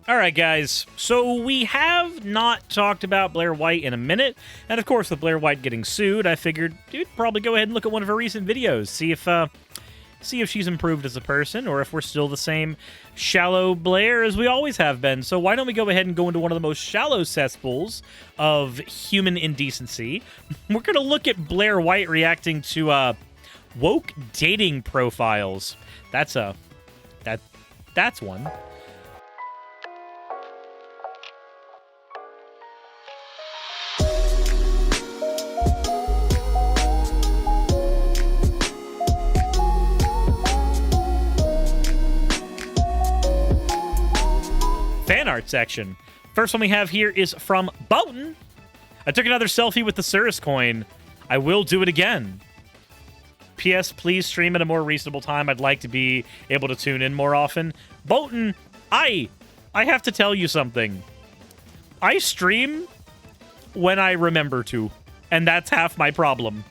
All right, guys. So we have not talked about Blaire White in a minute, and of course, with Blaire White getting sued, I figured we'd probably go ahead and look at one of her recent videos, see if she's improved as a person, or if we're still the same shallow Blaire as we always have been. So why don't we go ahead and go into one of the most shallow cesspools of human indecency? We're gonna look at Blaire White reacting to woke dating profiles. That's one. Fan art section. First one we have here is from Boughton. I took another selfie with the Suris coin. I will do it again. P.S. Please stream at a more reasonable time. I'd like to be able to tune in more often. Boughton, I have to tell you something. I stream when I remember to, and that's half my problem.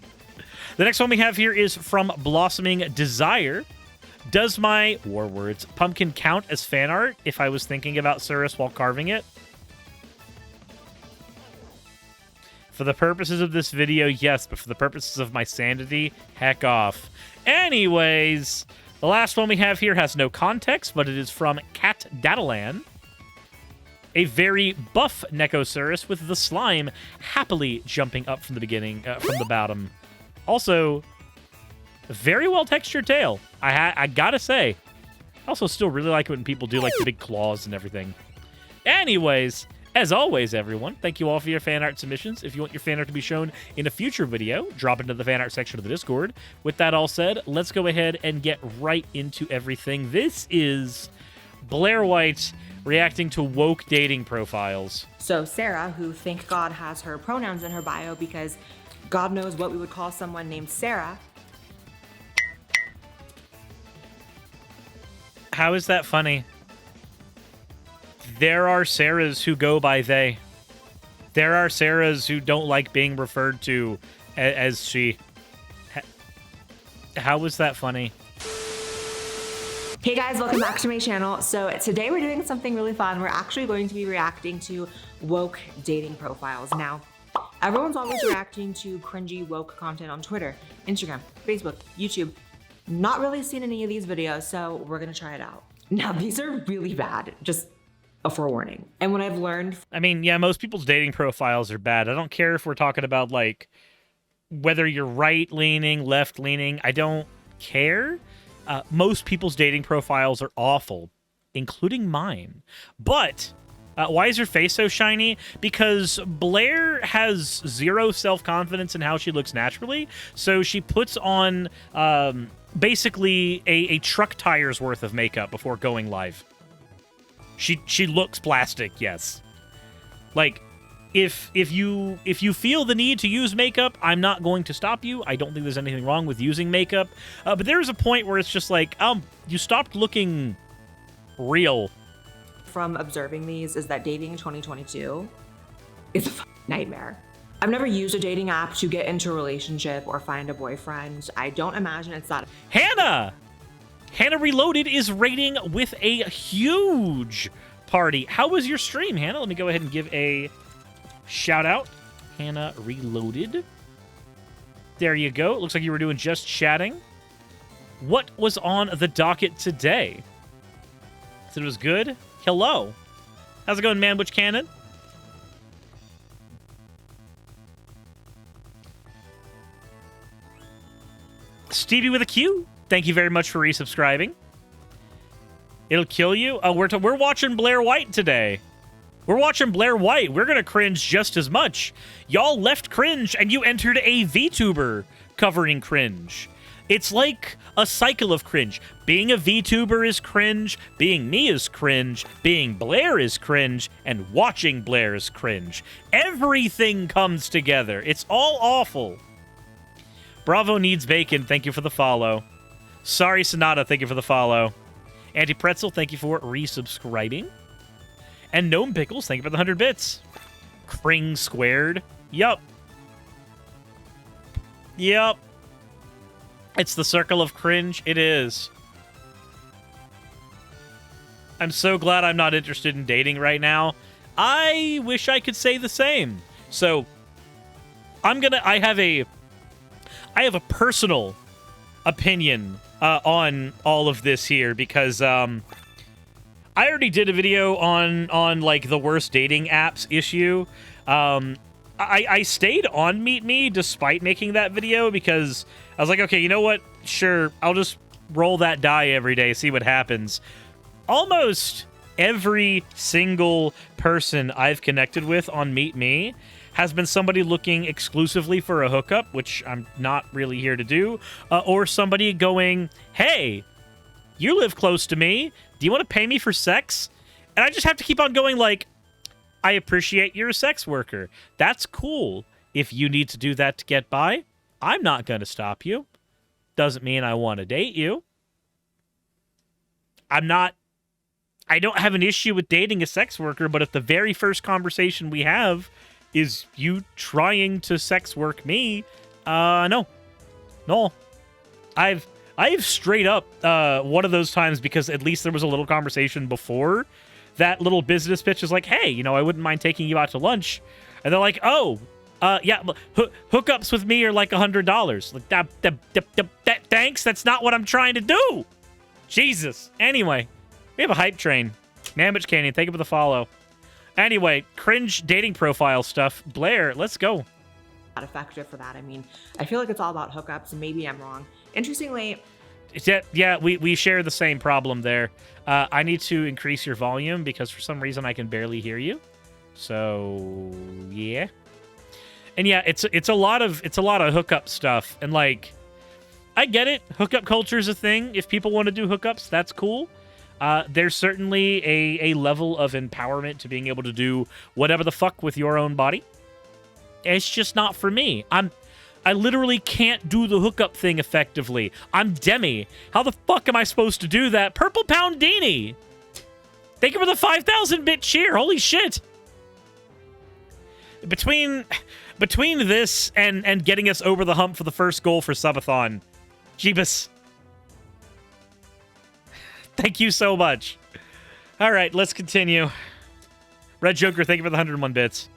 The next one we have here is from Blossoming Desire. Does my, war words, pumpkin count as fan art if I was thinking about Suris while carving it? For the purposes of this video, yes, but for the purposes of my sanity, heck off. Anyways, the last one we have here has no context, but it is from Cat Datalan. A very buff Nekosuris with the slime happily jumping up from the beginning, from the bottom. Also, very well textured tail. I gotta say. I also still really like it when people do like the big claws and everything. Anyways, as always, everyone, thank you all for your fan art submissions. If you want your fan art to be shown in a future video, drop into the fan art section of the Discord. With that all said, let's go ahead and get right into everything. This is Blaire White reacting to woke dating profiles. So Sarah, who thank God has her pronouns in her bio because God knows what we would call someone named Sarah. How is that funny? There are Sarahs who go by they. There are Sarahs who don't like being referred to as she. How is that funny? Hey guys, welcome back to my channel. So today we're doing something really fun. We're actually going to be reacting to woke dating profiles. Now, everyone's always reacting to cringy woke content on Twitter, Instagram, Facebook, YouTube. Not really seen any of these videos, so we're gonna try it out. Now, these are really bad, just a forewarning. And what I've learned... I mean, yeah, most people's dating profiles are bad. I don't care if we're talking about, like, whether you're right-leaning, left-leaning. I don't care. Most people's dating profiles are awful, including mine. But... why is her face so shiny? Because Blaire has zero self-confidence in how she looks naturally, so she puts on basically a truck tire's worth of makeup before going live. She looks plastic, yes. Like, if you feel the need to use makeup, I'm not going to stop you. I don't think there's anything wrong with using makeup, but there's a point where it's just like, you stopped looking real. From observing these is that dating in 2022 is a nightmare. I've never used a dating app to get into a relationship or find a boyfriend. I don't imagine it's that. Hannah Reloaded is rating with a huge party. How was your stream, Hannah? Let me go ahead and give a shout out. Hannah Reloaded. There you go. It looks like you were doing just chatting. What was on the docket today? Said it was good. Hello. How's it going, Manwich Cannon? Stevie with a Q, thank you very much for resubscribing. It'll kill you. Oh, we're watching Blaire White today. We're watching Blaire White. We're going to cringe just as much. Y'all left cringe, and you entered a VTuber covering cringe. It's like a cycle of cringe. Being a VTuber is cringe, being me is cringe, being Blaire is cringe, and watching Blaire is cringe. Everything comes together. It's all awful. Bravo Needs Bacon, thank you for the follow. Sorry Sonata, thank you for the follow. Anti-Pretzel, thank you for resubscribing. And Gnome Pickles, thank you for the 100 bits. Kring Squared, yup. Yup. It's the circle of cringe. It is. I'm so glad I'm not interested in dating right now. I wish I could say the same. So I have a personal opinion on all of this here because I already did a video on like the worst dating apps issue. I stayed on Meet Me despite making that video because I was like, okay, you know what? Sure, I'll just roll that die every day, see what happens. Almost every single person I've connected with on Meet Me has been somebody looking exclusively for a hookup, which I'm not really here to do, or somebody going, hey, you live close to me. Do you want to pay me for sex? And I just have to keep on going like, I appreciate you're a sex worker. That's cool. If you need to do that to get by, I'm not going to stop you. Doesn't mean I want to date you. I don't have an issue with dating a sex worker, but if the very first conversation we have is you trying to sex work me, no. I've straight up one of those times because at least there was a little conversation before that little business pitch is like, hey, you know, I wouldn't mind taking you out to lunch. And they're like, oh, yeah, hookups with me are like $100. Like, thanks, that's not what I'm trying to do. Jesus. Anyway, we have a hype train. Mammoth Canyon, thank you for the follow. Anyway, cringe dating profile stuff. Blaire, let's go. Not effective for that. I mean, I feel like it's all about hookups, and maybe I'm wrong. Interestingly, yeah, we share the same problem there. I need to increase your volume because for some reason I can barely hear you. So yeah, and yeah, it's a lot of hookup stuff, and like, I get it. Hookup culture is a thing. If people want to do hookups, that's cool. There's certainly a level of empowerment to being able to do whatever the fuck with your own body. It's just not for me. I literally can't do the hookup thing effectively. I'm Demi. How the fuck am I supposed to do that? Purple Poundini! Thank you for the 5,000-bit cheer. Holy shit! Between this and getting us over the hump for the first goal for Subathon, Jeebus. Thank you so much. All right, let's continue. Red Joker, thank you for the 101 bits.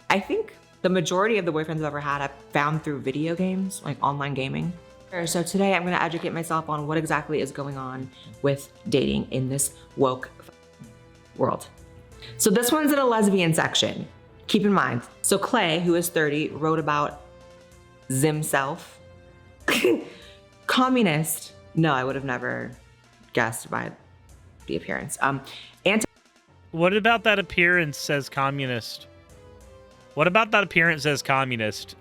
I think the majority of the boyfriends I've ever had I've found through video games, like online gaming. So today I'm going to educate myself on what exactly is going on with dating in this woke world. So this one's in a lesbian section. Keep in mind. So Clay, who is 30, wrote about Zimself. Communist. No, I would have never guessed by the appearance. What about that appearance says communist? What about that appearance says communist?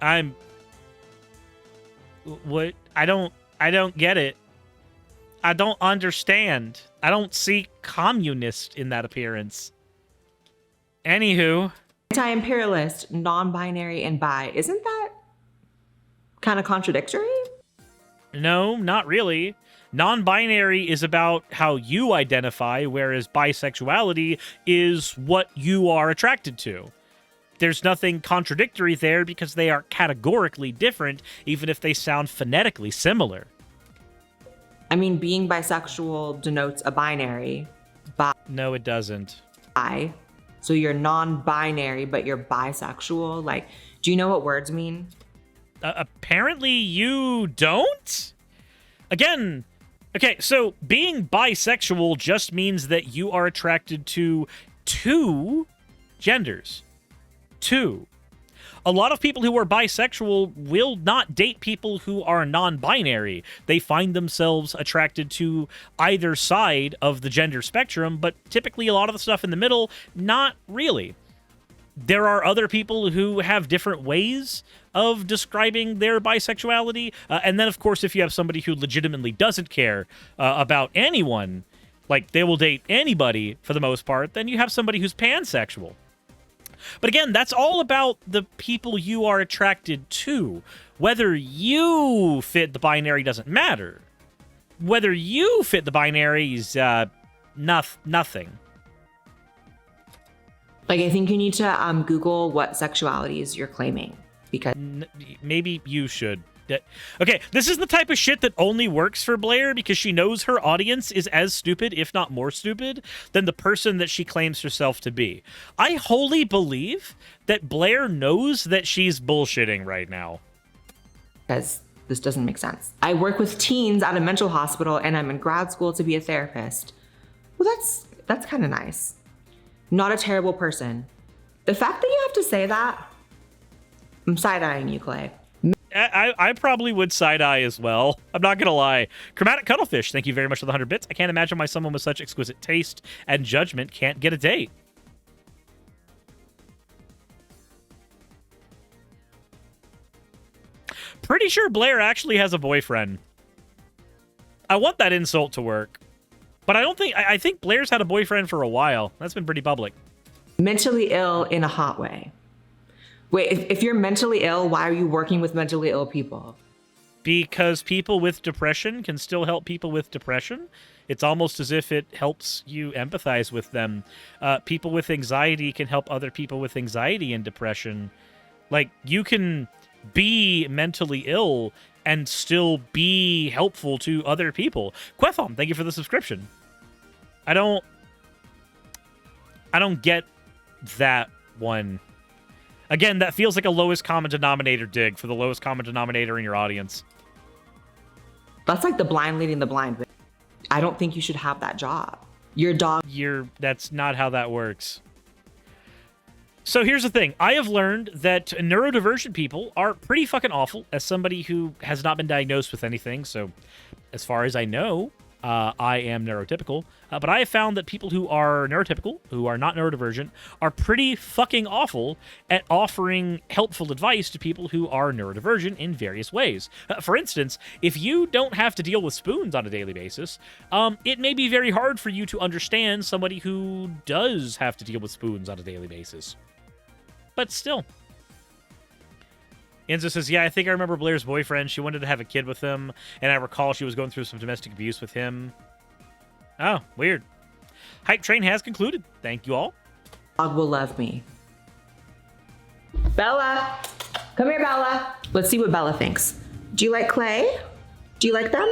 What? I don't get it. I don't understand. I don't see communist in that appearance. Anywho. Anti-imperialist, non-binary, and bi. Isn't that kind of contradictory? No, not really. Non-binary is about how you identify, whereas bisexuality is what you are attracted to. There's nothing contradictory there because they are categorically different, even if they sound phonetically similar. I mean, being bisexual denotes a binary. No, it doesn't. Bi. So you're non-binary, but you're bisexual. Like, do you know what words mean? Apparently you don't? Again, okay, so being bisexual just means that you are attracted to two genders. Two. A lot of people who are bisexual will not date people who are non-binary. They find themselves attracted to either side of the gender spectrum, but typically a lot of the stuff in the middle, not really. There are other people who have different ways of describing their bisexuality. And then, of course, if you have somebody who legitimately doesn't care about anyone, like they will date anybody for the most part, then you have somebody who's pansexual. But again, that's all about the people you are attracted to. Whether you fit the binary doesn't matter. Whether you fit the binary is nothing. Like, I think you need to Google what sexualities you're claiming, because maybe you should. Okay, this is the type of shit that only works for Blaire because she knows her audience is as stupid, if not more stupid, than the person that she claims herself to be. I wholly believe that Blaire knows that she's bullshitting right now. Because this doesn't make sense. I work with teens at a mental hospital and I'm in grad school to be a therapist. Well, that's kind of nice. Not a terrible person. The fact that you have to say that, I'm side-eyeing you, Clay. I probably would side-eye as well. I'm not going to lie. Chromatic Cuttlefish, thank you very much for the 100 bits. I can't imagine why someone with such exquisite taste and judgment can't get a date. Pretty sure Blaire actually has a boyfriend. I want that insult to work. But I think Blaire's had a boyfriend for a while. That's been pretty public. Mentally ill in a hot way. Wait, if you're mentally ill, why are you working with mentally ill people? Because people with depression can still help people with depression. It's almost as if it helps you empathize with them. People with anxiety can help other people with anxiety and depression. Like, you can be mentally ill and still be helpful to other people. Quethom, thank you for the subscription. I don't get that one. Again, that feels like a lowest common denominator dig for the lowest common denominator in your audience. That's like the blind leading the blind. I don't think you should have that job. Your dog. That's not how that works. So here's the thing. I have learned that neurodivergent people are pretty fucking awful. As somebody who has not been diagnosed with anything, so as far as I know, I am neurotypical. But I have found that people who are neurotypical, who are not neurodivergent, are pretty fucking awful at offering helpful advice to people who are neurodivergent in various ways. For instance, if you don't have to deal with spoons on a daily basis, it may be very hard for you to understand somebody who does have to deal with spoons on a daily basis. But still. Enzo says, yeah, I think I remember Blaire's boyfriend. She wanted to have a kid with him, and I recall she was going through some domestic abuse with him. Oh, weird. Hype train has concluded. Thank you all. Dog will love me. Bella! Come here, Bella. Let's see what Bella thinks. Do you like Clay? Do you like them?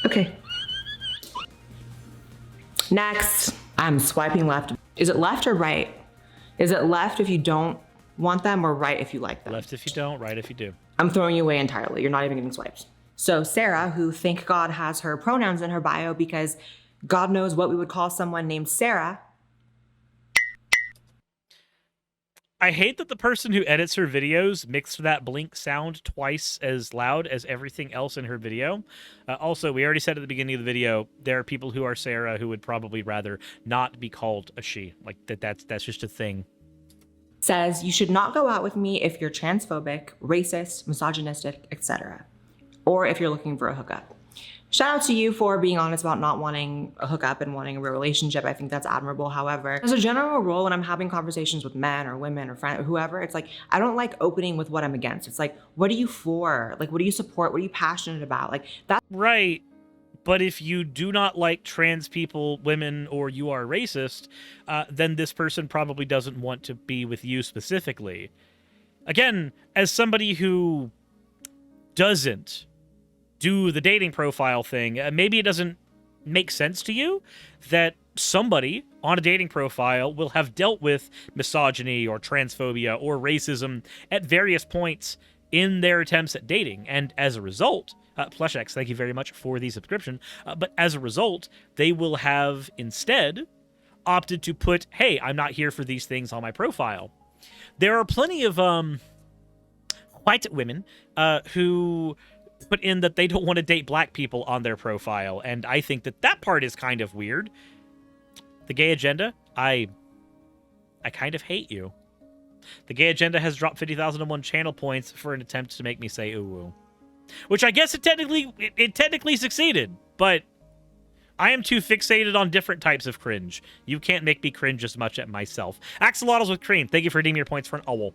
Okay. Next. I'm swiping left. Is it left or right? Is it left if you don't want them or right if you like them? Left if you don't, right if you do. I'm throwing you away entirely. You're not even getting swipes. So Sarah, who thank God has her pronouns in her bio because God knows what we would call someone named Sarah. I hate that the person who edits her videos mixed that blink sound twice as loud as everything else in her video. Also, we already said at the beginning of the video, there are people who are Sarah who would probably rather not be called a she. Like, that's just a thing. Says, you should not go out with me if you're transphobic, racist, misogynistic, etc. Or if you're looking for a hookup. Shout out to you for being honest about not wanting a hookup and wanting a real relationship. I think that's admirable. However, as a general rule, when I'm having conversations with men or women or friends or whoever, it's like, I don't like opening with what I'm against. It's like, what are you for? Like, what do you support? What are you passionate about? Like that. Right. But if you do not like trans people, women, or you are racist, then this person probably doesn't want to be with you specifically. Again, as somebody who doesn't do the dating profile thing, maybe it doesn't make sense to you that somebody on a dating profile will have dealt with misogyny or transphobia or racism at various points in their attempts at dating. And as a result, PlushX, thank you very much for the subscription, but as a result, they will have instead opted to put, hey, I'm not here for these things on my profile. There are plenty of white women who put in that they don't want to date black people on their profile, and I think that part is kind of weird. The gay agenda, I kind of hate you. The gay agenda has dropped 50,001 channel points for an attempt to make me say ooh, which I guess it technically succeeded, but I am too fixated on different types of cringe. You can't make me cringe as much at myself. Axolotls with cream, thank you for redeeming your points for an owl.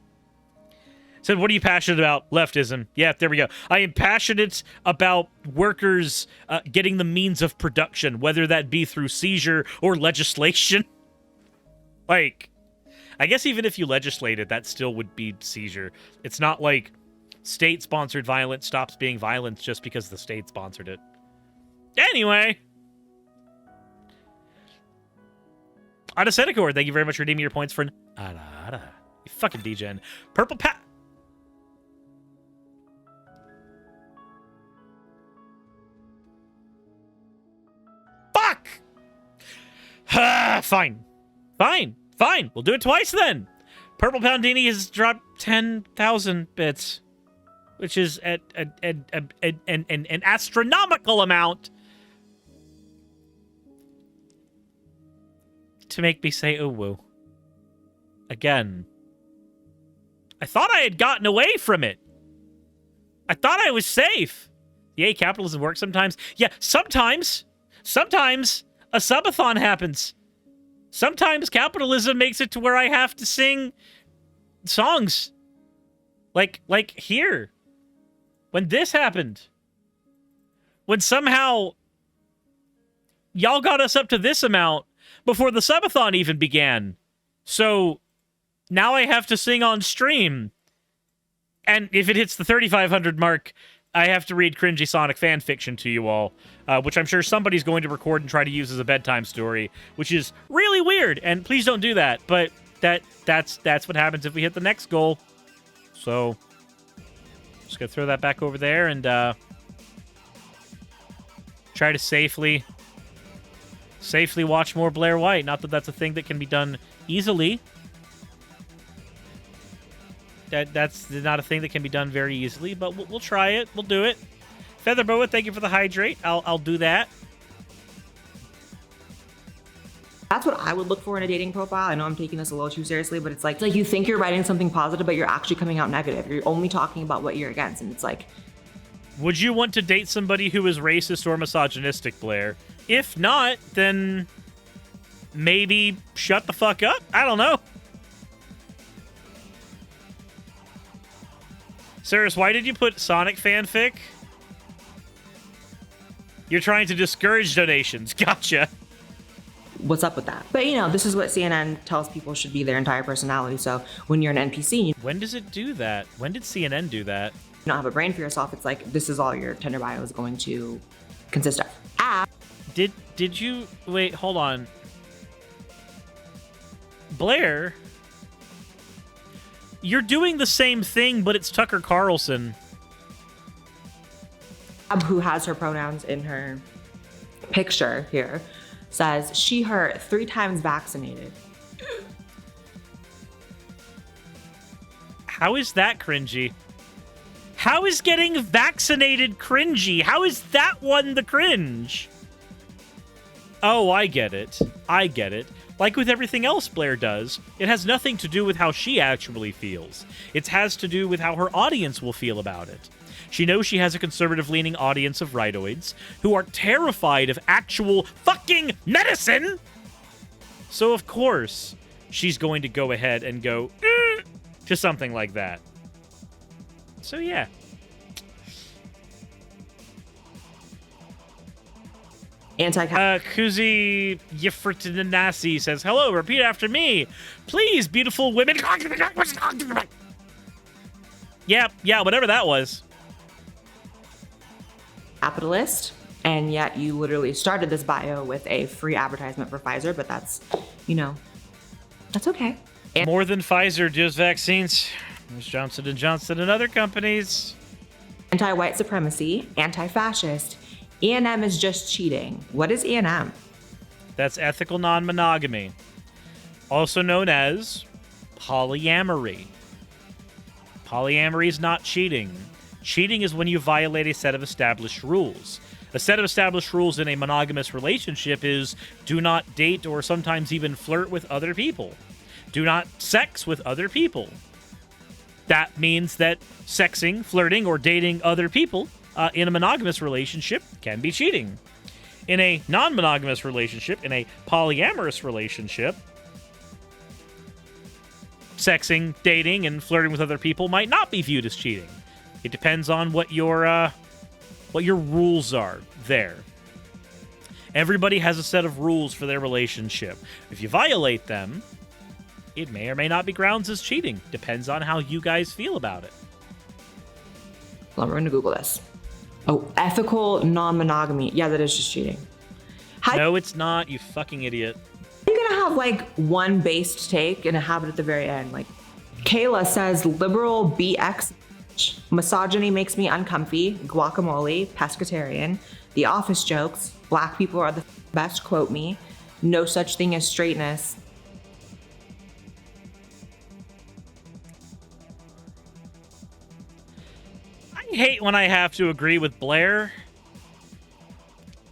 Said, what are you passionate about? Leftism. Yeah, there we go. I am passionate about workers getting the means of production, whether that be through seizure or legislation. Like, I guess even if you legislated, that still would be seizure. It's not like state-sponsored violence stops being violence just because the state sponsored it. Anyway. Adasenikor, thank you very much for redeeming your points for an Ada. You fucking degen. Purple Pat. Fuck! Fine. We'll do it twice then. Purple Poundini has dropped 10,000 bits, which is an astronomical amount to make me say ooh woo. Again. I thought I had gotten away from it. I thought I was safe. Yay, capitalism works sometimes. Yeah, sometimes a subathon happens. Sometimes capitalism makes it to where I have to sing songs. Like here. When this happened. When somehow y'all got us up to this amount before the subathon even began. So now I have to sing on stream. And if it hits the 3,500 mark, I have to read cringy Sonic fan fiction to you all, which I'm sure somebody's going to record and try to use as a bedtime story, which is really weird. And please don't do that. But that's what happens if we hit the next goal. So just gonna throw that back over there and try to safely watch more Blaire White. Not that that's a thing that can be done easily. That's not a thing that can be done very easily, but we'll try it. We'll do it. Featherboa, thank you for the hydrate. I'll do that. That's what I would look for in a dating profile. I know I'm taking this a little too seriously, but it's like you think you're writing something positive, but you're actually coming out negative. You're only talking about what you're against, and it's like... Would you want to date somebody who is racist or misogynistic, Blaire? If not, then maybe shut the fuck up? I don't know. Suris, why did you put Sonic fanfic? You're trying to discourage donations. Gotcha. What's up with that? But, you know, this is what CNN tells people should be their entire personality. So when you're an NPC... When does it do that? When did CNN do that? You don't have a brain for yourself. It's like, this is all your Tinder bio is going to consist of. Did you... Wait, hold on. Blaire... You're doing the same thing, but it's Tucker Carlson. Who has her pronouns in her picture here, says she, her 3 times vaccinated. How is that cringy? How is getting vaccinated cringy? How is that one the cringe? Oh, I get it. I get it. Like with everything else Blaire does, it has nothing to do with how she actually feels. It has to do with how her audience will feel about it. She knows she has a conservative-leaning audience of rightoids who are terrified of actual fucking medicine! So of course, she's going to go ahead and go to something like that. So yeah. Kuzi Yifritinasi says, hello, repeat after me. Please, beautiful women. Yeah, whatever that was. Capitalist, and yet you literally started this bio with a free advertisement for Pfizer, but that's, you know, that's okay. More than Pfizer does vaccines. There's Johnson & Johnson and other companies. Anti-white supremacy, anti-fascist. E&M is just cheating. What is E&M? That's ethical non-monogamy, also known as polyamory. Polyamory is not cheating. Cheating is when you violate a set of established rules. A set of established rules in a monogamous relationship is do not date or sometimes even flirt with other people. Do not sex with other people. That means that sexing, flirting, or dating other people in a monogamous relationship can be cheating. In a non-monogamous relationship, in a polyamorous relationship, sexing, dating, and flirting with other people might not be viewed as cheating. It depends on what your rules are there. Everybody has a set of rules for their relationship. If you violate them, it may or may not be grounds as cheating. Depends on how you guys feel about it. Well, we're gonna Google this. Oh, ethical non-monogamy. Yeah, that is just cheating. No, it's not, you fucking idiot. You're gonna have like one based take and have it at the very end. Like Kayla says, liberal BX, misogyny makes me uncomfy, guacamole, pescatarian, the office jokes, black people are the best, quote me, no such thing as straightness. I hate when I have to agree with Blaire.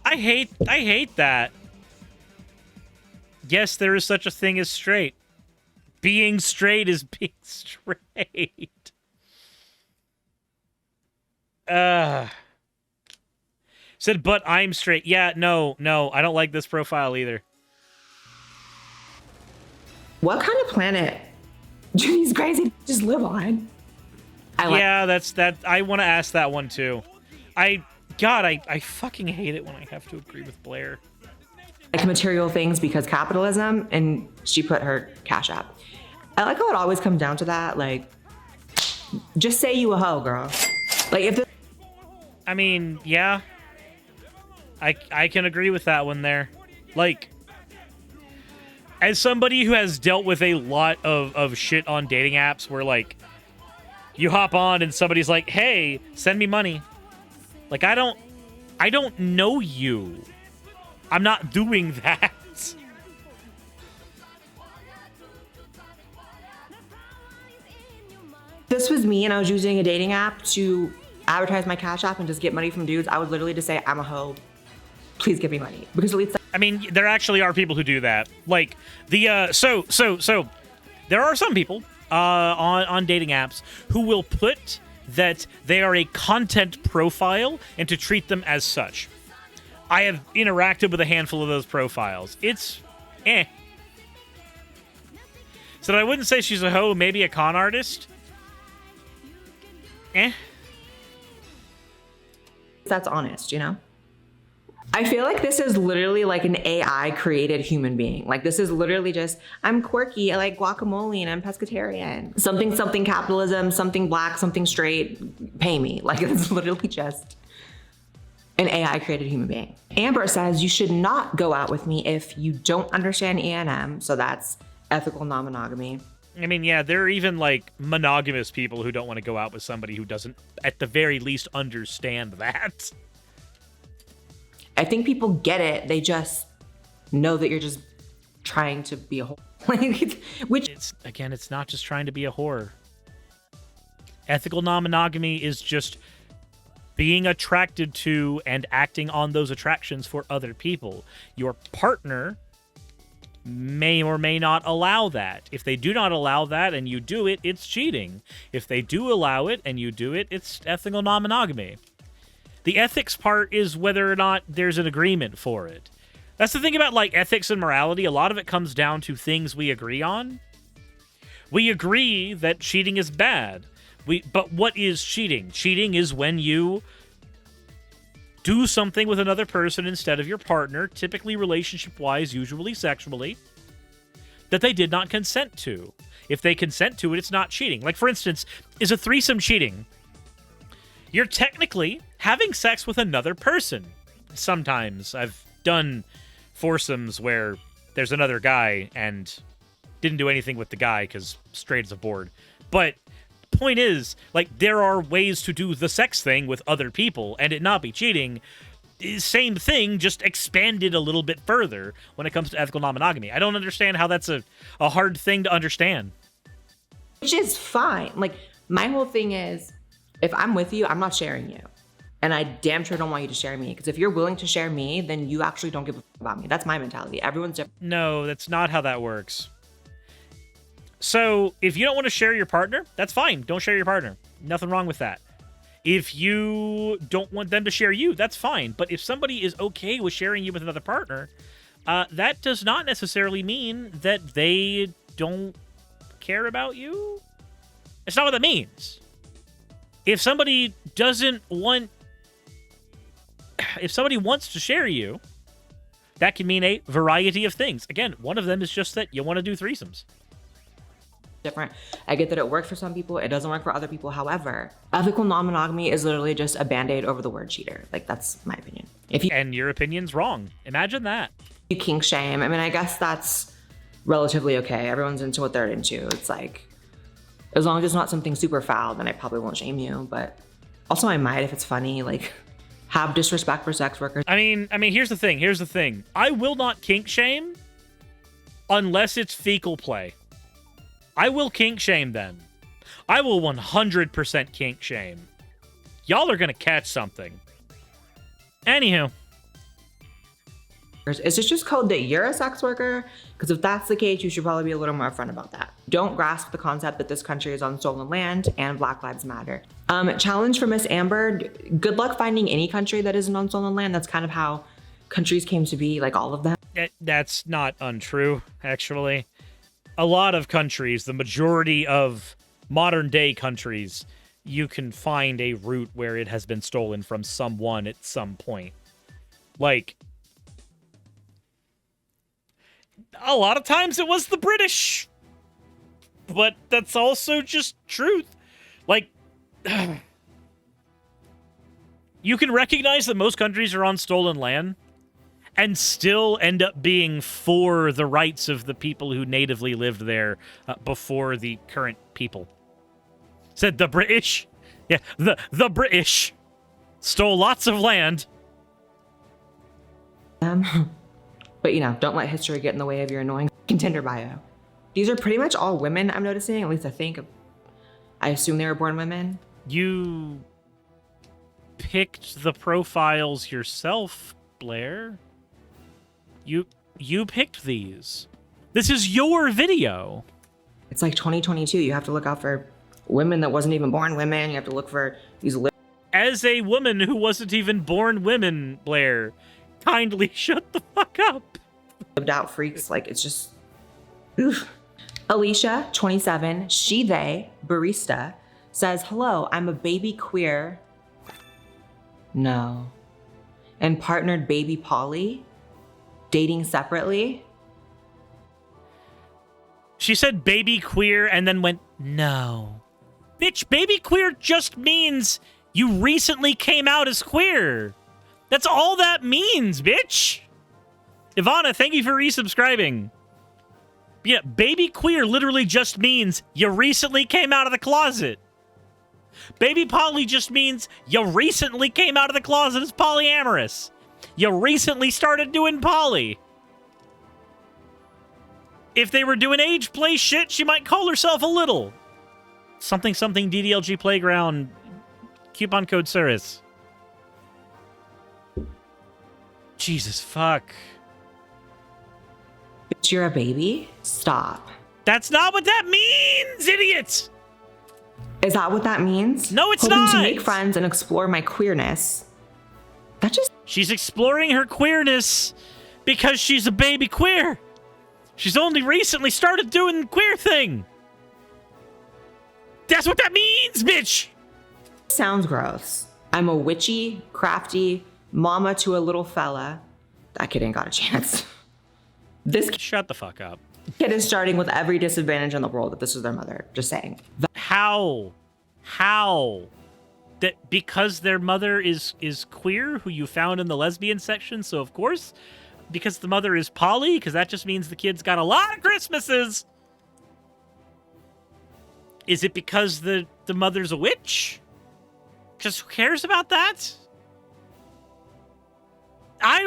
I hate that. Yes, there is such a thing as straight. Being straight is being straight. Said, but I'm straight. Yeah, no, I don't like this profile either. What kind of planet do these crazy just live on? Yeah, that's that. I want to ask that one too. I fucking hate it when I have to agree with Blaire. Like material things because capitalism, and she put her Cash App. I like how it always comes down to that. Like, just say you a hoe, girl. Like if. I mean, yeah. I can agree with that one there. Like, as somebody who has dealt with a lot of shit on dating apps where, like, you hop on and somebody's like, hey, send me money. Like, I don't know you. I'm not doing that. This was me and I was using a dating app to advertise my Cash App and just get money from dudes. I would literally just say, I'm a hoe. Please give me money. Because at least I mean, there actually are people who do that. Like, the, so, there are some people, on dating apps who will put that they are a content profile and to treat them as such. I have interacted with a handful of those profiles. It's, So I wouldn't say she's a hoe, maybe a con artist. that's honest, you know? I feel like this is literally like an AI created human being. Like this is literally just, I'm quirky, I like guacamole and I'm pescatarian. Something capitalism, something black, something straight, pay me. Like it's literally just an AI created human being. Amber says you should not go out with me if you don't understand E&M. So that's ethical non-monogamy. I mean, yeah, there are even like monogamous people who don't want to go out with somebody who doesn't at the very least understand that. I think people get it. They just know that you're just trying to be a whore. Which it's not just trying to be a whore. Ethical non-monogamy is just being attracted to and acting on those attractions for other people. Your partner may or may not allow that. If they do not allow that and you do it, it's cheating. If they do allow it and you do it, it's ethical non-monogamy. The ethics part is whether or not there's an agreement for it. That's the thing about, like, ethics and morality. A lot of it comes down to things we agree on. We agree that cheating is bad. But what is cheating? Cheating is when you do something with another person instead of your partner, typically relationship-wise, usually sexually, that they did not consent to. If they consent to it, it's not cheating. Like, for instance, is a threesome cheating? You're technically having sex with another person. Sometimes I've done foursomes where there's another guy and didn't do anything with the guy because straight as a board. But point is, like, there are ways to do the sex thing with other people and it not be cheating. Same thing, just expanded a little bit further when it comes to ethical non-monogamy. I don't understand how that's a hard thing to understand. Which is fine. Like, my whole thing is, if I'm with you, I'm not sharing you. And I damn sure don't want you to share me. Because if you're willing to share me, then you actually don't give a fuck about me. That's my mentality. Everyone's different. No, that's not how that works. So, if you don't want to share your partner, that's fine. Don't share your partner. Nothing wrong with that. If you don't want them to share you, that's fine. But if somebody is okay with sharing you with another partner, that does not necessarily mean that they don't care about you. It's not what that means. If somebody wants to share you, that can mean a variety of things. Again, one of them is just that you want to do threesomes. different. I get that it works for some people, it doesn't work for other people. However, ethical non-monogamy is literally just a band-aid over the word cheater. Like, that's my opinion. If you And your opinion's wrong. Imagine that. kink shame, I mean, I guess that's relatively okay. Everyone's into what they're into. It's like, as long as it's not something super foul, then I probably won't shame you. But also I might if it's funny, like, have disrespect for sex workers. I mean, here's the thing. I will not kink shame unless it's fecal play. I will kink shame then. I will 100% kink shame. Y'all are gonna catch something. Anywho. Is this just code that you're a sex worker? Because if that's the case, you should probably be a little more upfront about that. Don't grasp the concept that this country is on stolen land and Black Lives Matter. Challenge for Miss Amber. Good luck finding any country that isn't on stolen land. That's kind of how countries came to be, like all of them. That's not untrue, actually. A lot of countries, the majority of modern day countries, you can find a route where it has been stolen from someone at some point. Like, a lot of times it was the British. But that's also just truth. Like, you can recognize that most countries are on stolen land and still end up being for the rights of the people who natively lived there before the current people. Said the British. Yeah, the British stole lots of land. But, you know, don't let history get in the way of your annoying Tinder bio. These are pretty much all women, I'm noticing. At least I think. I assume they were born women. You picked the profiles yourself, Blaire. You picked these. This is your video. It's like 2022. You have to look out for women that wasn't even born women. You have to look for these As a woman who wasn't even born women, Blaire, kindly shut the fuck up. lived out freaks. Like, it's just, oof. Alicia, 27, she, they, barista, says, hello, I'm a baby queer. No. And partnered baby poly, dating separately. She said baby queer and then went, no. Bitch, baby queer just means you recently came out as queer. That's all that means, bitch. Ivana, thank you for resubscribing. Yeah, baby queer literally just means you recently came out of the closet. Baby poly just means you recently came out of the closet as polyamorous. You recently started doing poly. If they were doing age play shit, she might call herself a little. Something DDLG Playground. Coupon code Suris. Jesus fuck. Bitch, you're a baby? Stop. That's not what that means, idiot! Is that what that means? No, it's Hoping not! to make friends and explore my queerness. That just... She's exploring her queerness because she's a baby queer. She's only recently started doing the queer thing. That's what that means, bitch! sounds gross. I'm a witchy, crafty mama to a little fella. That kid ain't got a chance. This Shut the fuck up. kid is starting with every disadvantage in the world if this is their mother. Just saying. How? That because their mother is queer, who you found in the lesbian section, so of course, because the mother is poly, because that just means the kid's got a lot of Christmases. Is it because the mother's a witch? Because who cares about that? I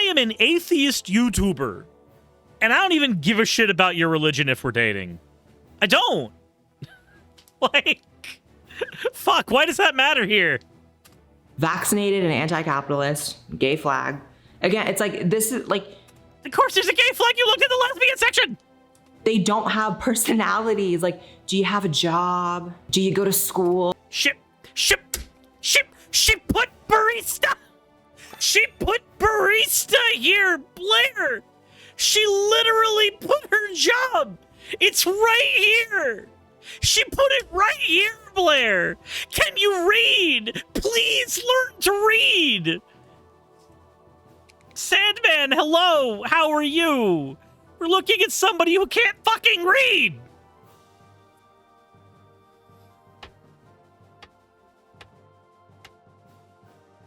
am an atheist YouTuber, and I don't even give a shit about your religion if we're dating. I don't. Like, fuck, why does that matter here? Vaccinated and anti-capitalist, gay flag. Again, it's like, this is like... Of course there's a gay flag, you looked at the lesbian section! They don't have personalities. Like, do you have a job? Do you go to school? She put barista! She put barista here, Blaire! She literally put her job! It's right here! She put it right here, Blaire! Can you read? Please learn to read! Sandman, hello! How are you? We're looking at somebody who can't fucking read!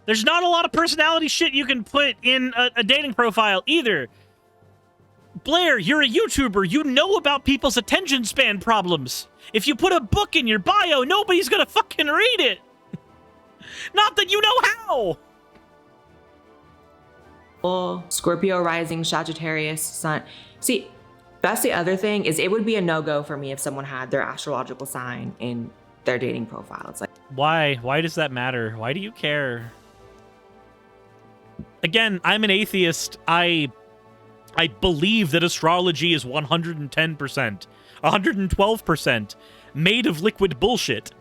There's not a lot of personality shit you can put in a dating profile either. Blaire, you're a YouTuber. You know about people's attention span problems. If you put a book in your bio, nobody's gonna fucking read it. Not that you know how. Scorpio rising, Sagittarius, Sun. See, that's the other thing, is it would be a no-go for me if someone had their astrological sign in their dating profile. It's like, why? Why does that matter? Why do you care? Again, I'm an atheist. I believe that astrology is 110%, 112% made of liquid bullshit.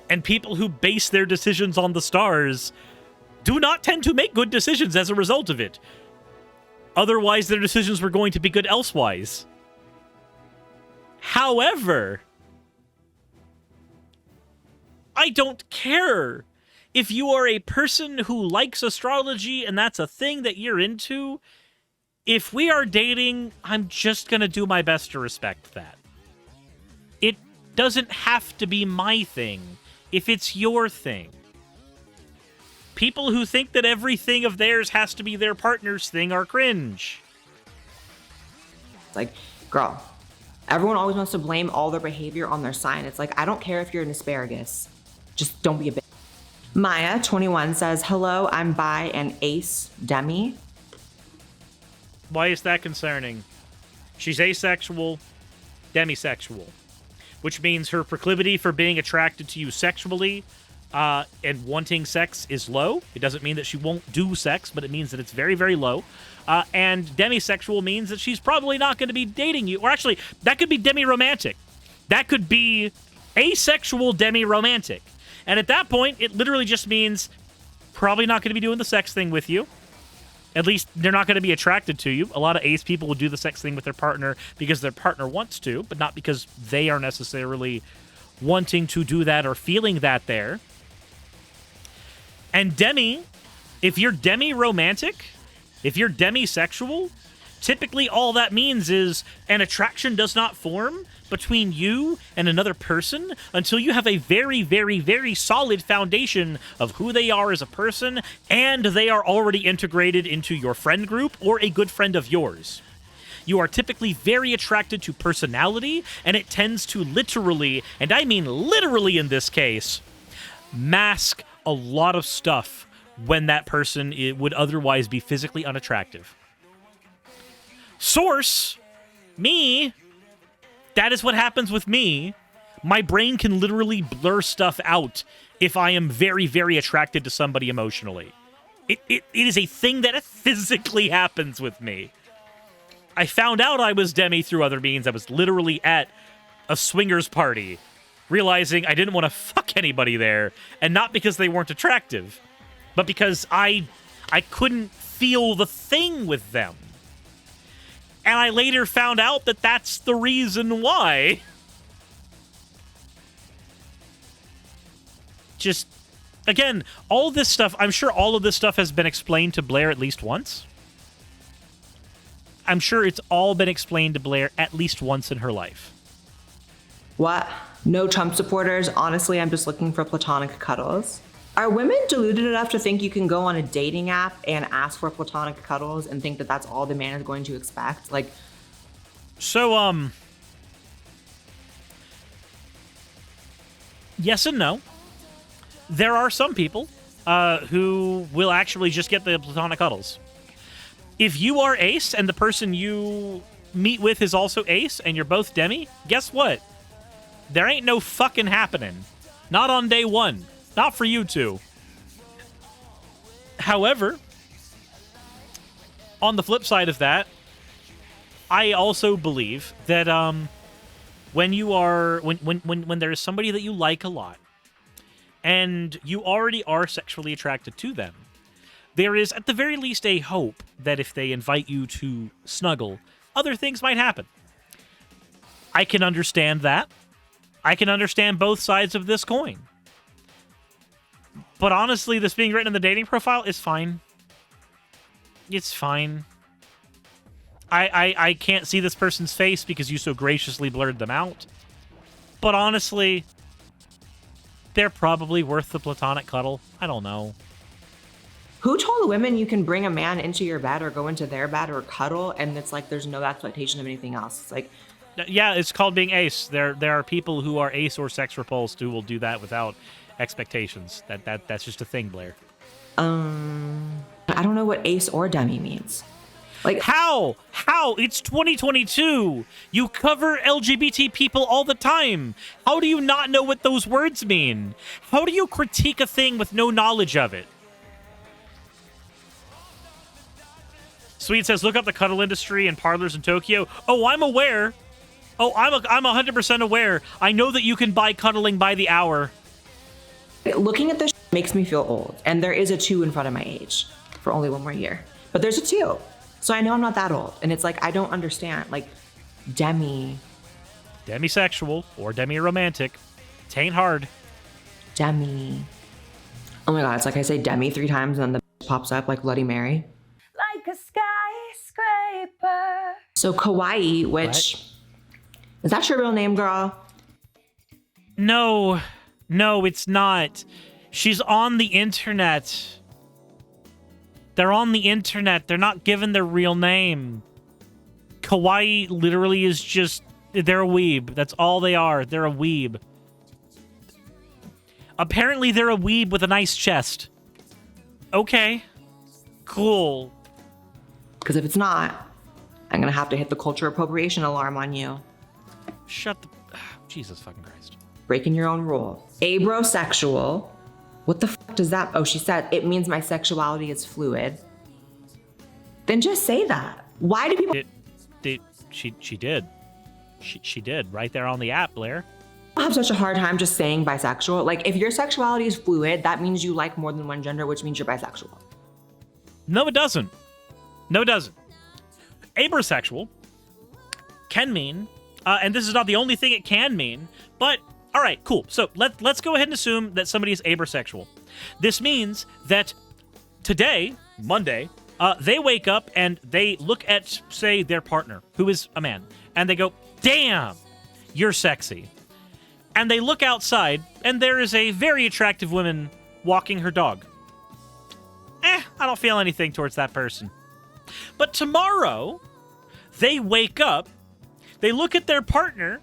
And people who base their decisions on the stars do not tend to make good decisions as a result of it. Otherwise, their decisions were going to be good elsewise. However, I don't care. If you are a person who likes astrology and that's a thing that you're into, if we are dating, I'm just going to do my best to respect that. It doesn't have to be my thing if it's your thing. People who think that everything of theirs has to be their partner's thing are cringe. it's like, girl, everyone always wants to blame all their behavior on their sign. It's like, I don't care if you're an asparagus. Just don't be a bitch. Maya, 21, says, hello, I'm bi and ace demi. Why is that concerning? She's asexual, demisexual, which means her proclivity for being attracted to you sexually and wanting sex is low. It doesn't mean that she won't do sex, but it means that it's very, very low. And demisexual means that she's probably not going to be dating you. Or actually, that could be demi-romantic. That could be asexual demi-romantic. And at that point, it literally just means probably not going to be doing the sex thing with you. At least they're not going to be attracted to you. A lot of ace people will do the sex thing with their partner because their partner wants to, but not because they are necessarily wanting to do that or feeling that there. And demi, if you're demi-romantic, if you're demisexual, typically all that means is an attraction does not form between you and another person until you have a very, very, very solid foundation of who they are as a person, and they are already integrated into your friend group or a good friend of yours. You are typically very attracted to personality, and it tends to literally, and I mean literally in this case, mask a lot of stuff when that person would otherwise be physically unattractive. Source, me, that is what happens with me. My brain can literally blur stuff out if I am very, very attracted to somebody emotionally. It is a thing that physically happens with me. I found out I was demi through other means. I was literally at a swingers party, realizing I didn't want to fuck anybody there, and not because they weren't attractive, but because I couldn't feel the thing with them. And I later found out that that's the reason why. Just, again, all this stuff, I'm sure all of this stuff has been explained to Blaire at least once. I'm sure it's all been explained to Blaire at least once in her life. What? No Trump supporters? Honestly, I'm just looking for platonic cuddles. Are women deluded enough to think you can go on a dating app and ask for platonic cuddles and think that that's all the man is going to expect? Like, so, yes and no. There are some people who will actually just get the platonic cuddles. If you are ace and the person you meet with is also ace and you're both demi, guess what? There ain't no fucking happening. Not on day one. Not for you two. However, on the flip side of that, I also believe that when there is somebody that you like a lot and you already are sexually attracted to them, there is at the very least a hope that if they invite you to snuggle, other things might happen. I can understand that. I can understand both sides of this coin. But honestly, this being written in the dating profile is fine. It's fine. I can't see this person's face because you so graciously blurred them out. But honestly, they're probably worth the platonic cuddle. I don't know. Who told the women you can bring a man into your bed or go into their bed or cuddle and it's like there's no expectation of anything else? It's like, yeah, it's called being ace. There are people who are ace or sex repulsed who will do that without expectations. That's just a thing, Blaire. I don't know what ace or demi means. Like, how? It's 2022. You cover LGBT people all the time. How do you not know what those words mean? How do you critique a thing with no knowledge of it? Sweet says, look up the cuddle industry and parlors in Tokyo. Oh, I'm aware. Oh, I'm 100% aware. I know that you can buy cuddling by the hour. Looking at this makes me feel old. And there is a 2 in front of my age for only 1 more year. But there's a 2. So I know I'm not that old. And it's like, I don't understand. Like, demisexual or demi-romantic. It ain't hard. Demi. Oh my God, it's like I say demi 3 times and then the pops up like Bloody Mary. Like a skyscraper. So kawaii, which... Is that your real name, girl? No, it's not. She's on the internet. They're on the internet. They're not given their real name. Kawaii literally is just... They're a weeb. That's all they are. They're a weeb. Apparently they're a weeb with a nice chest. Okay. Cool. Because if it's not, I'm going to have to hit the culture appropriation alarm on you. Shut the... Jesus fucking Christ. Breaking your own rule. Abrosexual. What the fuck does that... Oh, she said, it means my sexuality is fluid. Then just say that. Why do people... She did. She did. Right there on the app, Blaire. I have such a hard time just saying bisexual. Like, if your sexuality is fluid, that means you like more than one gender, which means you're bisexual. No, it doesn't. No, it doesn't. Abrosexual can mean... and this is not the only thing it can mean, but all right, cool. So let's go ahead and assume that somebody is abrosexual. This means that today, Monday, they wake up and they look at, say, their partner, who is a man, and they go, damn, you're sexy. And they look outside, and there is a very attractive woman walking her dog. I don't feel anything towards that person. But tomorrow, they wake up, they look at their partner.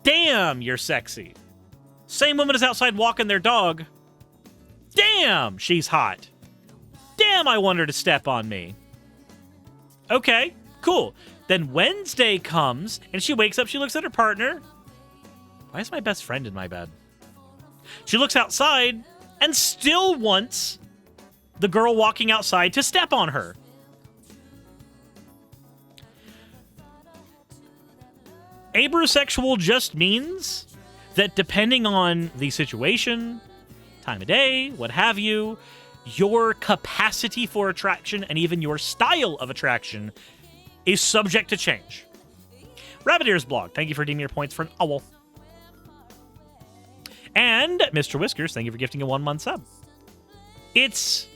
Damn, you're sexy. Same woman is outside walking their dog. Damn, she's hot. Damn, I want her to step on me. Okay, cool. Then Wednesday comes, and she wakes up, she looks at her partner. Why is my best friend in my bed? She looks outside, and still wants the girl walking outside to step on her. Abrosexual just means that depending on the situation, time of day, what have you, your capacity for attraction and even your style of attraction is subject to change. Rabbit Ears blog, thank you for redeeming your points for an owl. And Mr. Whiskers, thank you for gifting a 1-month sub. It's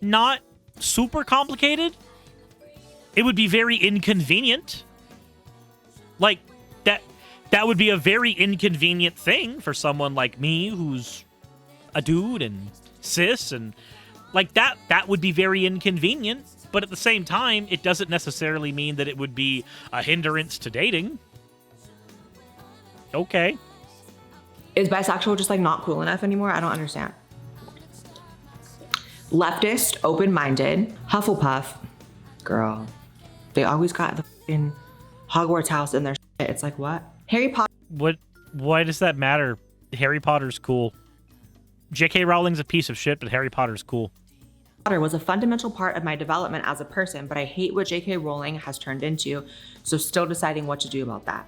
not super complicated. It would be very inconvenient. Like, that would be a very inconvenient thing for someone like me who's a dude and cis and like that would be very inconvenient, but at the same time it doesn't necessarily mean that it would be a hindrance to dating. Okay. Is bisexual just like not cool enough anymore? I don't understand. Leftist, open-minded, Hufflepuff. Girl, they always got the fucking Hogwarts house in their shit. It's like, what? Harry Potter. Why does that matter? Harry Potter's cool. J.K. Rowling's a piece of shit, but Harry Potter's cool. Potter was a fundamental part of my development as a person, but I hate what J.K. Rowling has turned into, so still deciding what to do about that.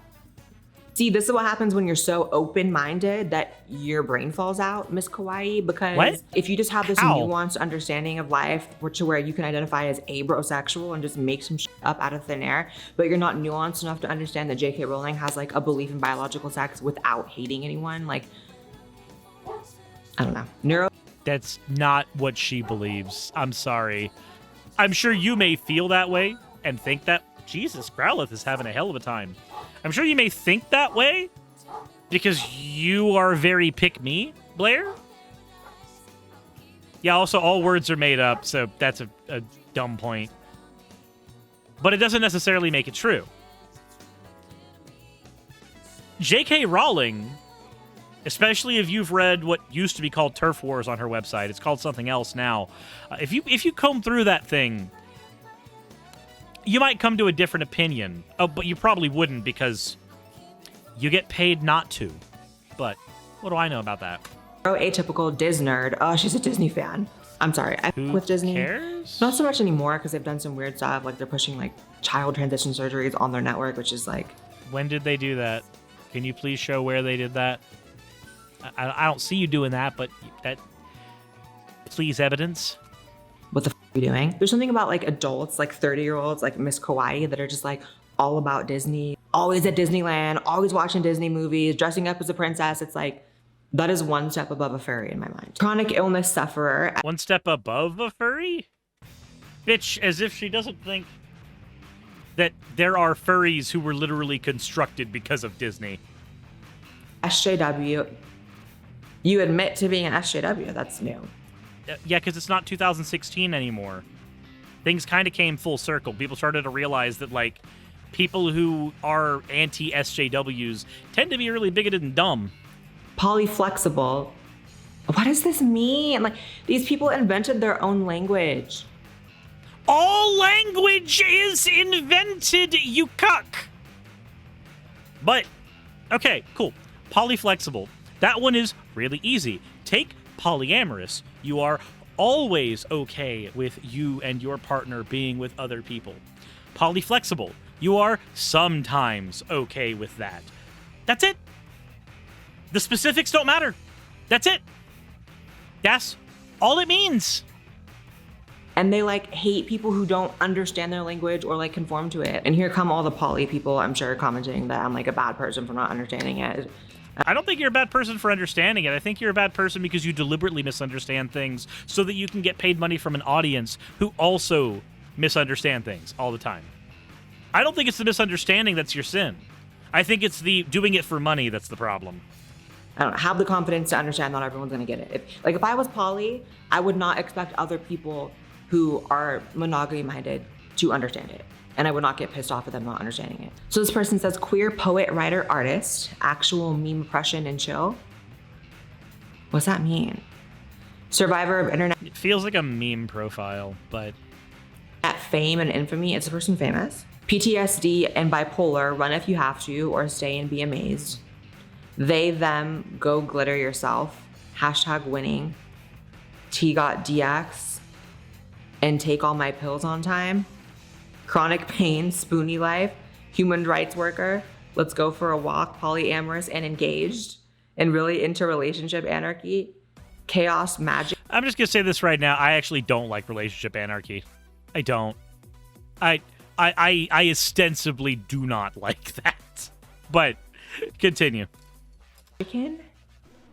See, this is what happens when you're so open-minded that your brain falls out, Miss Kawaii, because if you just have this nuanced understanding of life to where you can identify as abrosexual and just make some shit up out of thin air, but you're not nuanced enough to understand that J.K. Rowling has like a belief in biological sex without hating anyone, like, I don't know. That's not what she believes. I'm sorry. I'm sure you may feel that way and think that. Jesus, Growlithe is having a hell of a time. I'm sure you may think that way because you are very pick-me, Blaire. Yeah, also, all words are made up, so that's a dumb point. But it doesn't necessarily make it true. J.K. Rowling, especially if you've read what used to be called Turf Wars on her website, it's called something else now. If you comb through that thing, you might come to a different opinion. Oh, but you probably wouldn't because you get paid not to. But what do I know about that? Oh, atypical Disney nerd. Oh, she's a Disney fan. I'm sorry. I Who with Disney. cares? Not so much anymore because they've done some weird stuff. Like they're pushing like child transition surgeries on their network, which is like. When did they do that? Can you please show where they did that? I don't see you doing that, but that. Please, evidence. What the f are you doing? There's something about like adults, like 30-year-olds, like Miss Kawaii, that are just like all about Disney, always at Disneyland, always watching Disney movies, dressing up as a princess. It's like, that is one step above a furry in my mind. Chronic illness sufferer. One step above a furry? Bitch, as if she doesn't think that there are furries who were literally constructed because of Disney. SJW. You admit to being an SJW. That's new. Yeah, because it's not 2016 anymore. Things kind of came full circle. People started to realize that, like, people who are anti-SJWs tend to be really bigoted and dumb. Polyflexible. What does this mean? Like, these people invented their own language. All language is invented, you cuck! But, okay, cool. Polyflexible. That one is really easy. Take polyamorous. You are always okay with you and your partner being with other people. Polyflexible. You are sometimes okay with that. That's it. The specifics don't matter. That's it. That's all it means. And they like hate people who don't understand their language or like conform to it. And here come all the poly people, I'm sure, commenting that I'm like a bad person for not understanding it. I don't think you're a bad person for understanding it. I think you're a bad person because you deliberately misunderstand things so that you can get paid money from an audience who also misunderstand things all the time. I don't think it's the misunderstanding that's your sin. I think it's the doing it for money that's the problem. I don't know, have the confidence to understand not everyone's gonna get it. If I was poly, I would not expect other people who are monogamy minded to understand it. And I would not get pissed off at them not understanding it. So this person says queer poet, writer, artist, actual meme oppression and chill. What's that mean? Survivor of internet It feels like a meme profile, but fame and infamy. Is the person famous? PTSD and bipolar, run if you have to, or stay and be amazed. They, them, go glitter yourself. Hashtag winning. T got DX. And take all my pills on time. Chronic pain, spoony life, human rights worker, let's go for a walk, polyamorous and engaged, and really into relationship anarchy, chaos, magic. I'm just gonna say this right now. I actually don't like relationship anarchy. I don't. I ostensibly do not like that. But continue.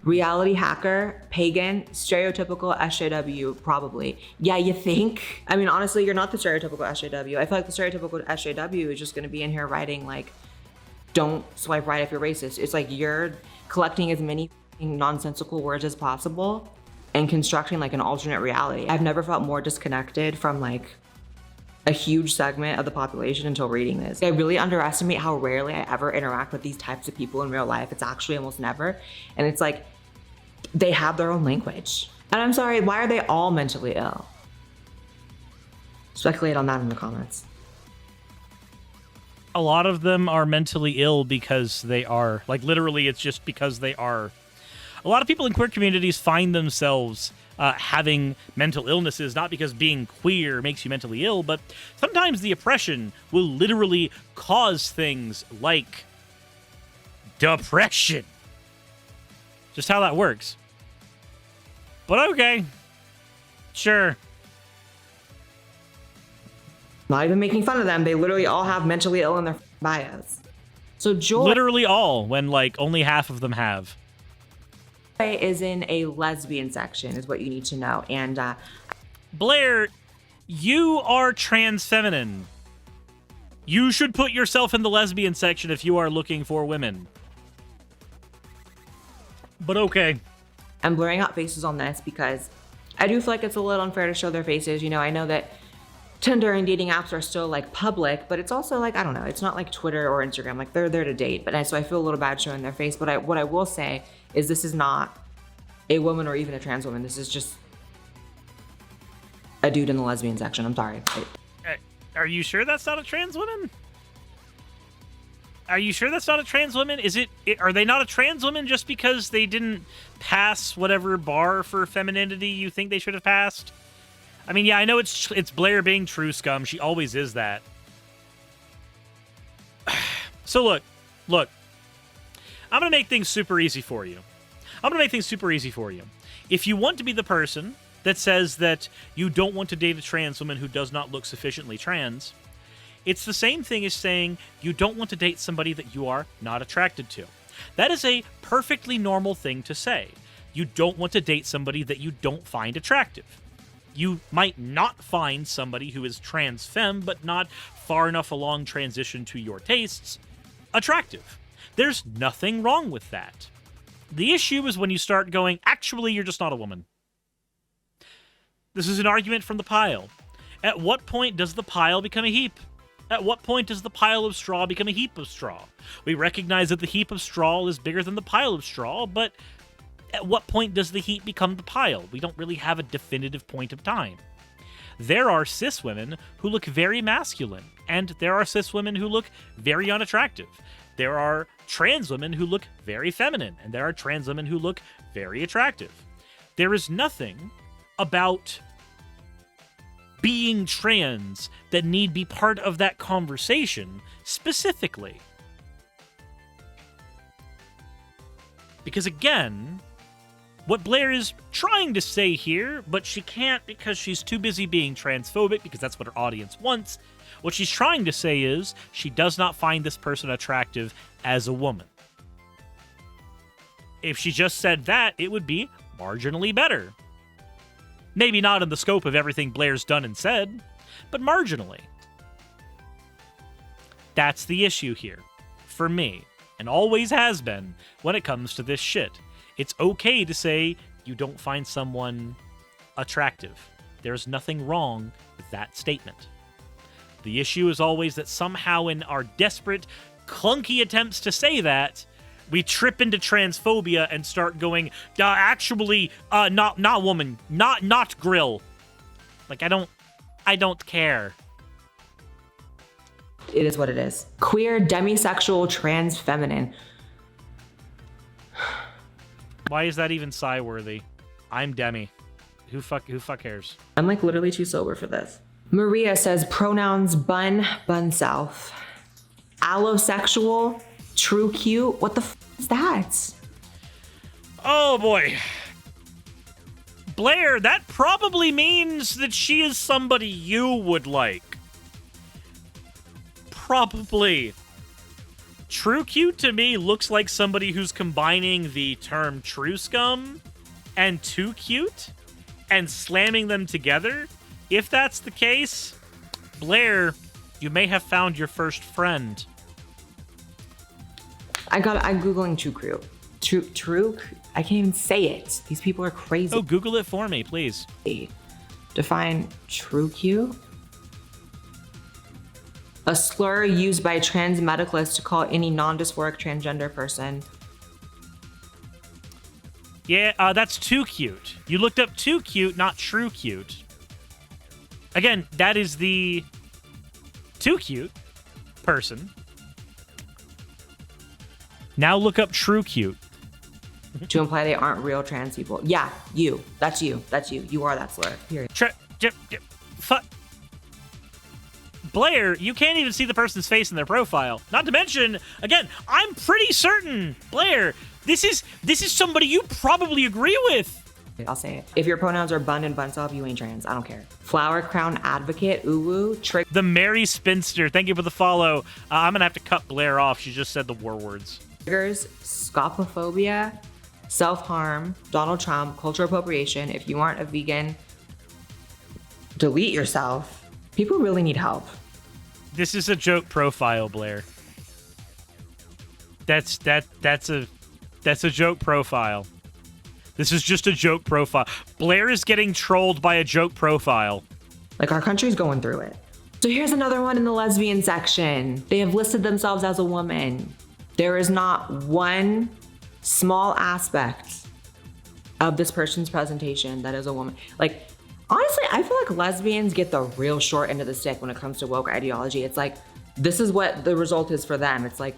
Reality hacker, pagan, stereotypical SJW, probably. Yeah, you think? I mean, honestly, you're not the stereotypical SJW. I feel like the stereotypical SJW is just gonna be in here writing like, don't swipe right if you're racist. It's like you're collecting as many nonsensical words as possible and constructing like an alternate reality. I've never felt more disconnected from like a huge segment of the population until reading this. I really underestimate how rarely I ever interact with these types of people in real life. It's actually almost never. And it's like, they have their own language. And I'm sorry, why are they all mentally ill? Speculate on that in the comments. A lot of them are mentally ill because they are. Like, literally, it's just because they are. A lot of people in queer communities find themselves having mental illnesses, not because being queer makes you mentally ill, but sometimes the oppression will literally cause things like depression. Just how that works. But okay. Sure. Not even making fun of them. They literally all have mentally ill in their bios. So Joy Literally all, when like only half of them have. is in a lesbian section is what you need to know. And Blaire, you are trans feminine. You should put yourself in the lesbian section if you are looking for women. But okay. I'm blurring out faces on this because I do feel like it's a little unfair to show their faces. You know, I know that Tinder and dating apps are still like public, but it's also like, I don't know, it's not like Twitter or Instagram. Like they're there to date, so I feel a little bad showing their face. But what I will say is this is not a woman or even a trans woman. This is just a dude in the lesbian section. I'm sorry. Are you sure that's not a trans woman? Are you sure that's not a trans woman? Are they not a trans woman just because they didn't pass whatever bar for femininity you think they should have passed? I mean, yeah, I know it's Blaire being true scum. She always is that. So look. I'm going to make things super easy for you. If you want to be the person that says that you don't want to date a trans woman who does not look sufficiently trans, it's the same thing as saying you don't want to date somebody that you are not attracted to. That is a perfectly normal thing to say. You don't want to date somebody that you don't find attractive. You might not find somebody who is trans femme, but not far enough along transition to your tastes, attractive. There's nothing wrong with that. The issue is when you start going, actually, you're just not a woman. This is an argument from the pile. At what point does the pile become a heap? At what point does the pile of straw become a heap of straw? We recognize that the heap of straw is bigger than the pile of straw, but at what point does the heap become the pile? We don't really have a definitive point of time. There are cis women who look very masculine, and there are cis women who look very unattractive. There are trans women who look very feminine, and there are trans women who look very attractive. There is nothing about being trans that need be part of that conversation specifically. Because again, what Blaire is trying to say here, but she can't because she's too busy being transphobic, because that's what her audience wants. What she's trying to say is she does not find this person attractive as a woman. If she just said that, it would be marginally better. Maybe not in the scope of everything Blaire's done and said, but marginally. That's the issue here, for me, and always has been when it comes to this shit. It's okay to say you don't find someone attractive. There's nothing wrong with that statement. The issue is always that somehow in our desperate, clunky attempts to say that, we trip into transphobia and start going, actually, not woman, not grill. Like, I don't care. It is what it is. Queer, demisexual, trans, feminine. Why is that even sigh-worthy? I'm demi. Who fuck cares? I'm like literally too sober for this. Maria says pronouns bun self. Allosexual, true cute. What the f is that? Oh boy. Blaire, that probably means that she is somebody you would like. Probably. True cute to me looks like somebody who's combining the term true scum and too cute and slamming them together. If that's the case, Blaire, you may have found your first friend. I'm Googling true. I can't even say it. These people are crazy. Oh, Google it for me, please. Define true cute. A slur used by trans medicalists to call any non-dysphoric transgender person. Yeah, that's too cute. You looked up too cute, not true cute. Again, that is the too cute person. Now look up true cute. To imply they aren't real trans people. Yeah, you. That's you. That's you. You are that slur. Period. Blaire, you can't even see the person's face in their profile. Not to mention, again, I'm pretty certain, Blaire, this is somebody you probably agree with. I'll say it. If your pronouns are bun and bun self, you ain't trans. I don't care. Flower crown advocate, uwu, trick. The Merry Spinster, thank you for the follow. I'm gonna have to cut Blaire off. She just said the war words. Triggers, scopophobia, self-harm, Donald Trump, cultural appropriation. If you aren't a vegan, delete yourself. People really need help. This is a joke profile, Blaire. That's a joke profile. This is just a joke profile. Blaire is getting trolled by a joke profile. Like, our country's going through it. So here's another one in the lesbian section. They have listed themselves as a woman. There is not one small aspect of this person's presentation that is a woman. Like, honestly, I feel like lesbians get the real short end of the stick when it comes to woke ideology. It's like, this is what the result is for them. It's like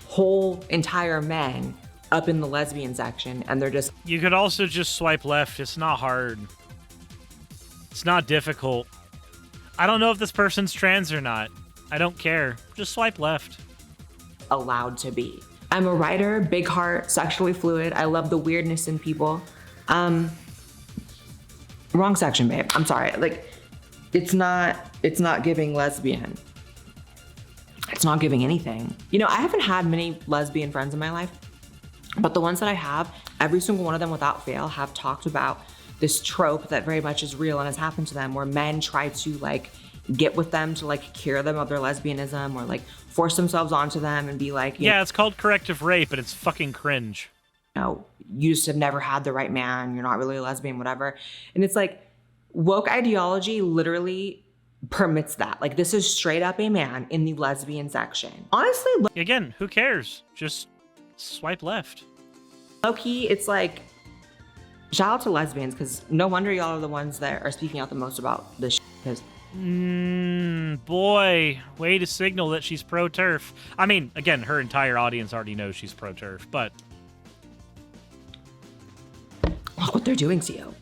whole entire men up in the lesbian section, and they're just... You could also just swipe left. It's not hard. It's not difficult. I don't know if this person's trans or not. I don't care. Just swipe left. allowed to be. I'm a writer, big heart, sexually fluid. I love the weirdness in people. Wrong section, babe. I'm sorry. Like, it's not giving lesbian. It's not giving anything. You know, I haven't had many lesbian friends in my life, but the ones that I have, every single one of them without fail have talked about this trope that very much is real and has happened to them, where men try to like get with them to like cure them of their lesbianism, or like force themselves onto them and be like, yeah, it's called corrective rape, but it's fucking cringe. You know, you just have never had the right man, you're not really a lesbian, whatever. And it's like, woke ideology literally permits that. Like, this is straight up a man in the lesbian section. Honestly, again, who cares? Just swipe left. low-key, it's like, shout out to lesbians, because no wonder y'all are the ones that are speaking out the most about this shit, because boy, way to signal that she's pro-turf. I mean, again, her entire audience already knows she's pro-turf, but look what they're doing to you.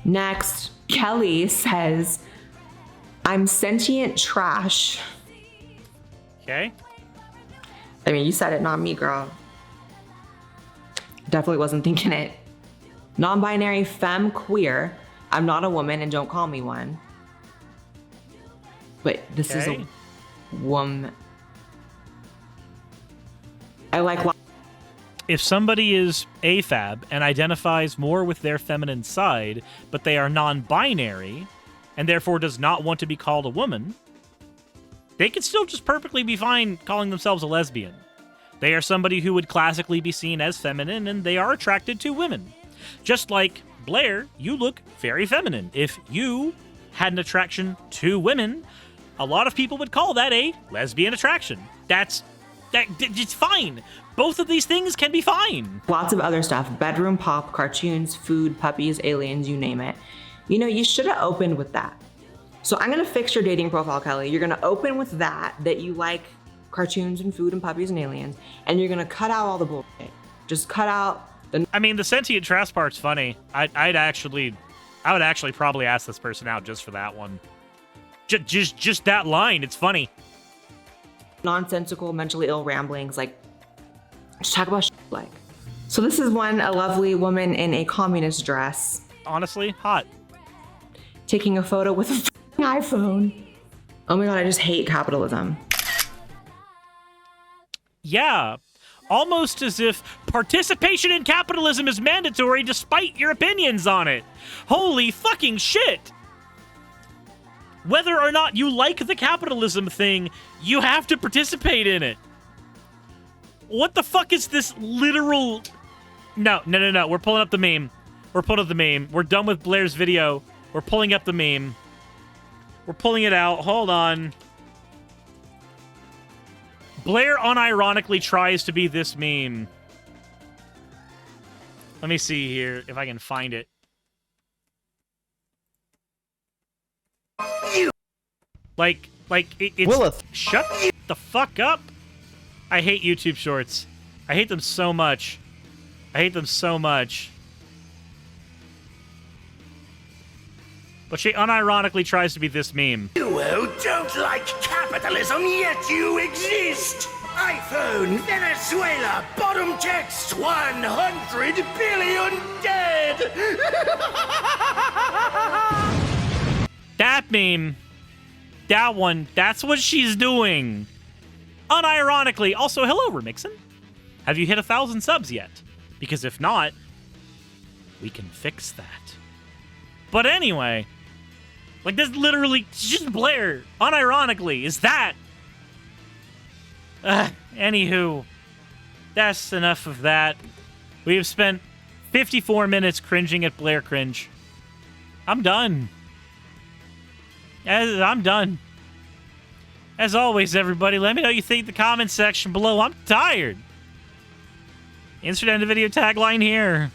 Next, Kelly says, I'm sentient trash. okay. I mean, you said it, not me, girl. Definitely wasn't thinking it. Non-binary femme queer. I'm not a woman and don't call me one. But this is a woman. I like. If somebody is AFAB and identifies more with their feminine side, but they are non-binary, and therefore does not want to be called a woman, they could still just perfectly be fine calling themselves a lesbian. They are somebody who would classically be seen as feminine, and they are attracted to women. Just like Blaire, you look very feminine. If you had an attraction to women, a lot of people would call that a lesbian attraction. It's fine. Both of these things can be fine. Lots of other stuff. Bedroom pop, cartoons, food, puppies, aliens, you name it. You know, you should have opened with that. So I'm gonna fix your dating profile, Kelly. You're gonna open with that you like cartoons and food and puppies and aliens, and you're gonna cut out all the bullshit. Just cut out the... I mean, the sentient trash part's funny. I would actually probably ask this person out just for that one. Just that line. It's funny. Nonsensical, mentally ill ramblings, like, just talk about shit like. So this is a lovely woman in a communist dress. Honestly, hot. Taking a photo with a iPhone. Oh my god, I just hate capitalism. Yeah. Almost as if participation in capitalism is mandatory despite your opinions on it. Holy fucking shit. Whether or not you like the capitalism thing, you have to participate in it. What the fuck is this literal... No. We're pulling up the meme. We're done with Blaire's video. We're pulling up the meme. We're pulling it out. Hold on. Blaire unironically tries to be this meme. Let me see here if I can find it. It's... Willith. Shut the fuck up. I hate YouTube Shorts. I hate them so much. But she unironically tries to be this meme. You don't like capitalism, yet you exist. iPhone, Venezuela, bottom text, 100 billion dead. That meme. That one. That's what she's doing. Unironically. Also, hello, Remixon. Have you hit 1,000 subs yet? Because if not, we can fix that. But anyway, like, this literally, it's just Blaire, unironically, is that. Anywho, that's enough of that. We have spent 54 minutes cringing at Blaire cringe. I'm done. I'm done. As always, everybody, let me know what you think in the comments section below. I'm tired. Insert end of video tagline here.